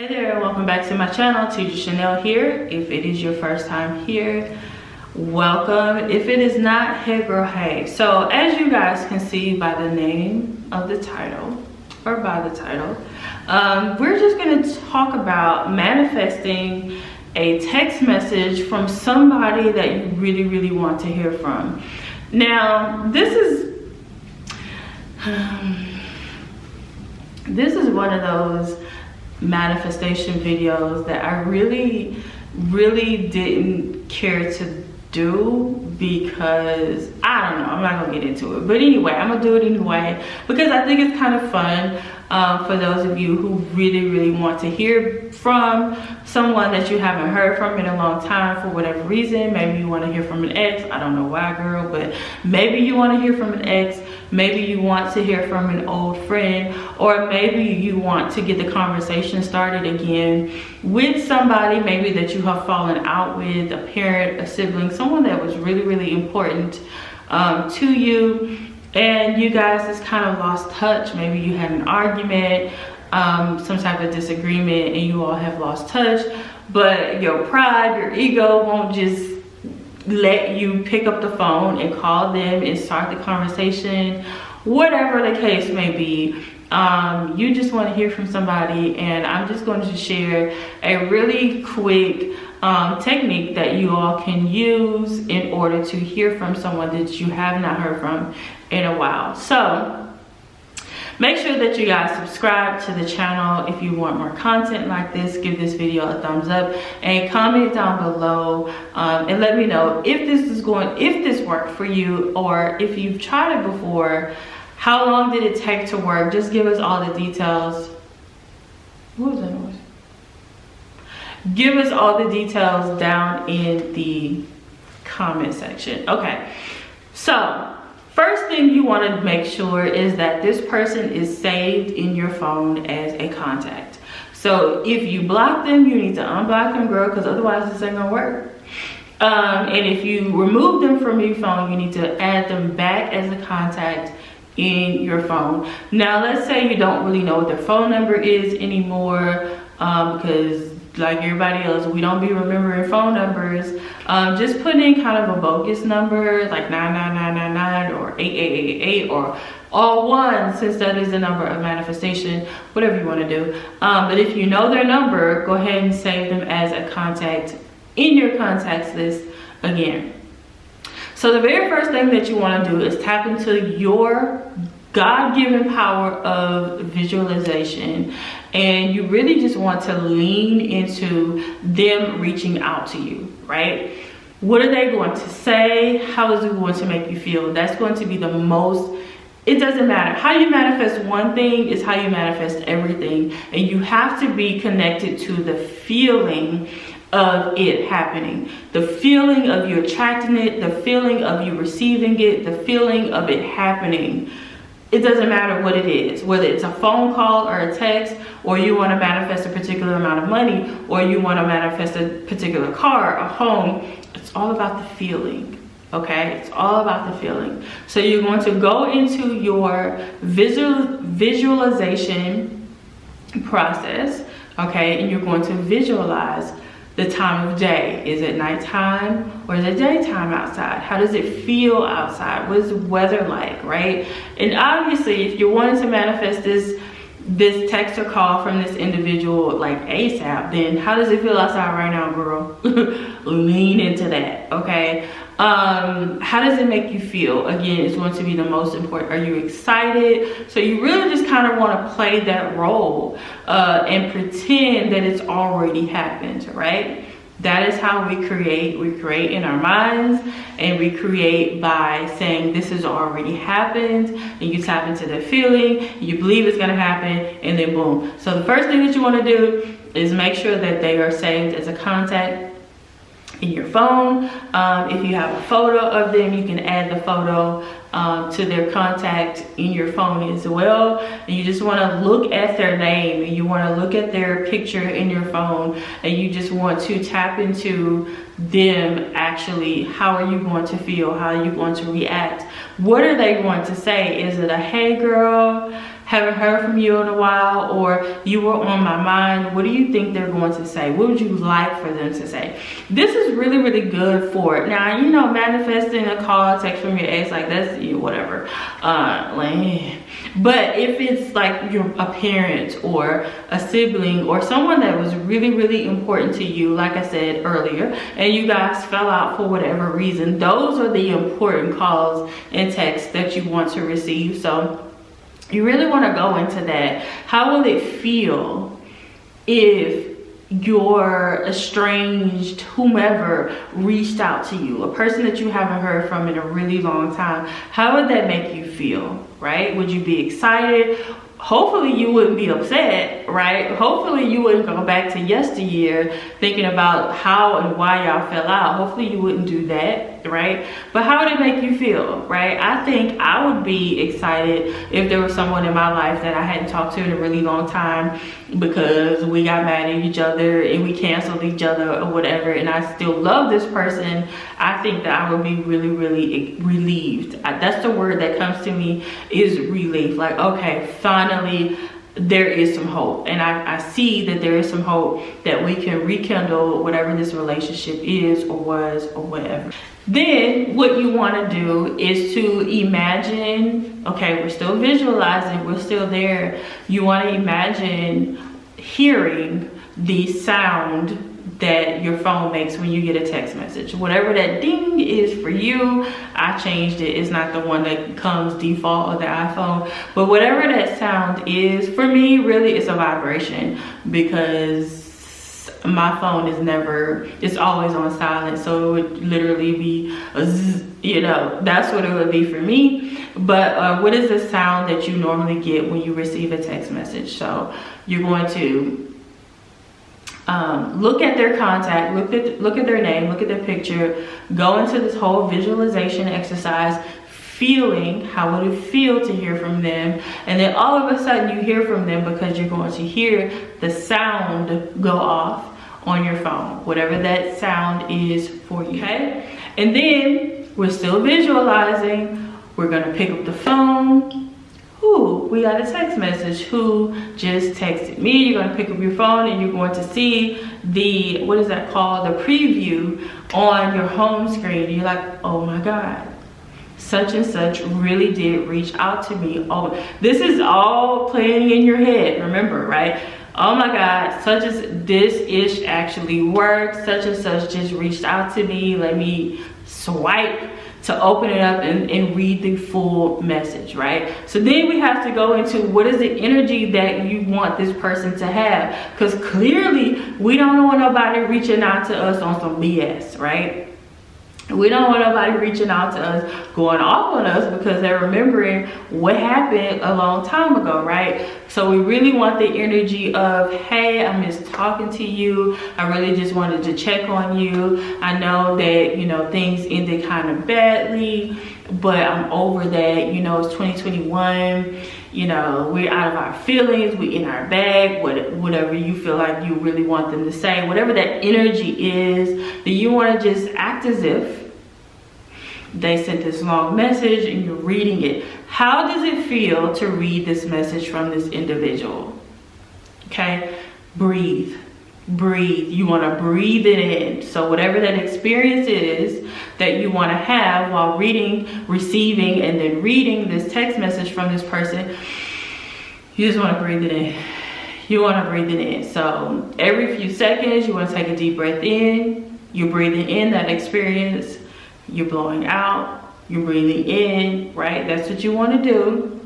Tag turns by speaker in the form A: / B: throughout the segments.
A: Hey there, welcome back to my channel. Teacher Chanel here. If it is your first time here, welcome. If it is not, hey girl, hey. So as you guys can see by the name of the title, or by the title, we're just going to talk about manifesting a text message from somebody that you really want to hear from. Now, this is one of those manifestation videos that I really didn't care to do because I don't know, I'm not gonna get into it, but anyway, I'm gonna do it anyway because I think it's kind of fun for those of you who really want to hear from someone that you haven't heard from in a long time for whatever reason. Maybe you want to hear from an ex, I don't know why, girl, but maybe you want to hear from an ex, maybe you want to hear from an old friend, or maybe you want to get the conversation started again with somebody maybe that you have fallen out with, a parent, a sibling, someone that was really important to you, and you guys just kind of lost touch. Maybe you had an argument, some type of disagreement, and you all have lost touch, but your pride, your ego won't just let you pick up the phone and call them and start the conversation, whatever the case may be. You just want to hear from somebody, and I'm just going to share a really quick technique that you all can use in order to hear from someone that you have not heard from in a while. So make sure that you guys subscribe to the channel. If you want more content like this, give this video a thumbs up and comment down below and let me know if this worked for you, or if you've tried it before, how long did it take to work? Just give us all the details. What was that noise? Give us all the details down in the comment section. Okay, so first thing you want to make sure is that this person is saved in your phone as a contact. So if you block them, you need to unblock them, girl, because otherwise this ain't gonna work. And if you remove them from your phone, you need to add them back as a contact in your phone. Now let's say you don't really know what their phone number is anymore, because like everybody else, we don't be remembering phone numbers. Just put in kind of a bogus number like 99999 or 8888 or all one, since that is the number of manifestation, whatever you want to do. But if you know their number, go ahead and save them as a contact in your contacts list again. So the very first thing that you want to do is tap into your God-given power of visualization, and you really just want to lean into them reaching out to you, right? What are they going to say? How is it going to make you feel? That's going to be the most, it doesn't matter. How you manifest one thing is how you manifest everything, and you have to be connected to the feeling of it happening, the feeling of you attracting it, the feeling of you receiving it, the feeling of it happening. It doesn't matter what it is, whether it's a phone call or a text, or you want to manifest a particular amount of money, or you want to manifest a particular car, a home. It's all about the feeling, okay? It's all about the feeling. So you're going to go into your visualization process, okay? And you're going to visualize the time of day. Is it nighttime or is it daytime outside? How does it feel outside? What is the weather like, right? And obviously, if you're wanting to manifest this text or call from this individual like ASAP, then how does it feel outside right now, girl? Lean into that, okay? How does it make you feel? Again, it's going to be the most important. Are you excited? So you really just kind of want to play that role and pretend that it's already happened, right? That is how we create. We create in our minds, and we create by saying this has already happened, and you tap into the feeling, you believe it's going to happen, and then boom. So the first thing that you want to do is make sure that they are saved as a contact in your phone. If you have a photo of them, you can add the photo to their contact in your phone as well. And you just want to look at their name, and you want to look at their picture in your phone, and you just want to tap into them. Actually, how are you going to feel? How are you going to react what are they going to say? Is it a, hey girl, haven't heard from you in a while, or you were on my mind? What do you think they're going to say? What would you like for them to say? This is really, really good for it. Now, you know, manifesting a call, text from your ex, like that's, you know, whatever. But if it's like a parent or a sibling or someone that was really, really important to you, like I said earlier, and you guys fell out for whatever reason, those are the important calls and texts that you want to receive. So you really want to go into that. How will it feel if your estranged whomever reached out to you, a person that you haven't heard from in a really long time? How would that make you feel, right? Would you be excited? Hopefully you wouldn't be upset, right? Hopefully you wouldn't go back to yesteryear thinking about how and why y'all fell out. Hopefully you wouldn't do that, right? But how would it make you feel, right? I think I would be excited if there was someone in my life that I hadn't talked to in a really long time because we got mad at each other and we canceled each other or whatever, and I still love this person. I think that I would be really, really relieved. That's the word that comes to me, is relief. Like, okay, finally there is some hope, and I see that there is some hope that we can rekindle whatever this relationship is or was or whatever. Then what you want to do is to imagine, okay, we're still visualizing, we're still there. You want to imagine hearing the sound that your phone makes when you get a text message. Whatever that ding is for you, I changed it. It's not the one that comes default of the iPhone, but whatever that sound is, for me, really it's a vibration, because my phone is never, it's always on silent. So it would literally be a zzz, you know, that's what it would be for me. But what is the sound that you normally get when you receive a text message? So you're going to look at their contact, look at their name, look at their picture, go into this whole visualization exercise, feeling how would it feel to hear from them, and then all of a sudden you hear from them because you're going to hear the sound go off on your phone, whatever that sound is for you, okay? And then we're still visualizing, we're gonna pick up the phone. Ooh, we got a text message. Who just texted me? You're gonna pick up your phone and you're going to see the, what is that called? The preview on your home screen. You're like, oh my God, such and such really did reach out to me. Oh, this is all playing in your head, remember, right? Oh my God, such as this ish actually worked. Such and such just reached out to me. Let me swipe to open it up and read the full message, right? So then we have to go into what is the energy that you want this person to have, because clearly we don't want nobody reaching out to us on some BS, right? We don't want nobody reaching out to us, going off on us because they're remembering what happened a long time ago, right? So we really want the energy of, hey, I miss talking to you. I really just wanted to check on you. I know that, you know, things ended kind of badly, but I'm over that. You know, it's 2021. You know, we're out of our feelings, we in our bag, whatever you feel like you really want them to say, whatever that energy is, that you want to just act as if they sent this long message and you're reading it. How does it feel to read this message from this individual? Okay, breathe. Breathe. You want to breathe it in. So whatever that experience is that you want to have while reading, receiving, and then reading this text message from this person, you just want to breathe it in. You want to breathe it in. So every few seconds, you want to take a deep breath in. You're breathing in that experience. You're blowing out. You're breathing in, right? That's what you want to do.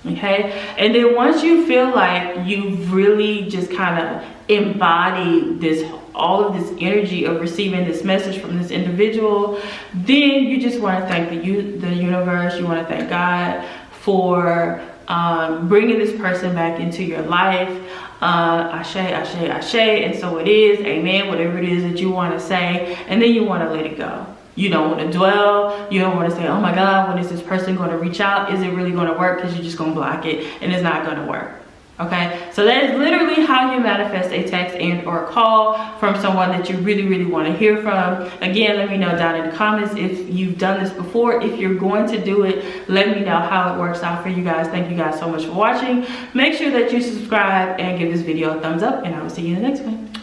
A: Okay, and then once you feel like you've really just kind of embodied this, all of this energy of receiving this message from this individual, then you just want to thank the universe. You want to thank God for bringing this person back into your life. Ashe, ashe, ashe, and so it is. Amen. Whatever it is that you want to say, and then you want to let it go. You don't want to dwell. You don't want to say, oh my God, when is this person going to reach out? Is it really going to work? Because you're just going to block it and it's not going to work. Okay, so that is literally how you manifest a text and or call from someone that you really want to hear from. Again, let me know down in the comments if you've done this before. If you're going to do it, let me know how it works out for you guys. Thank you guys so much for watching. Make sure that you subscribe and give this video a thumbs up, and I will see you in the next one.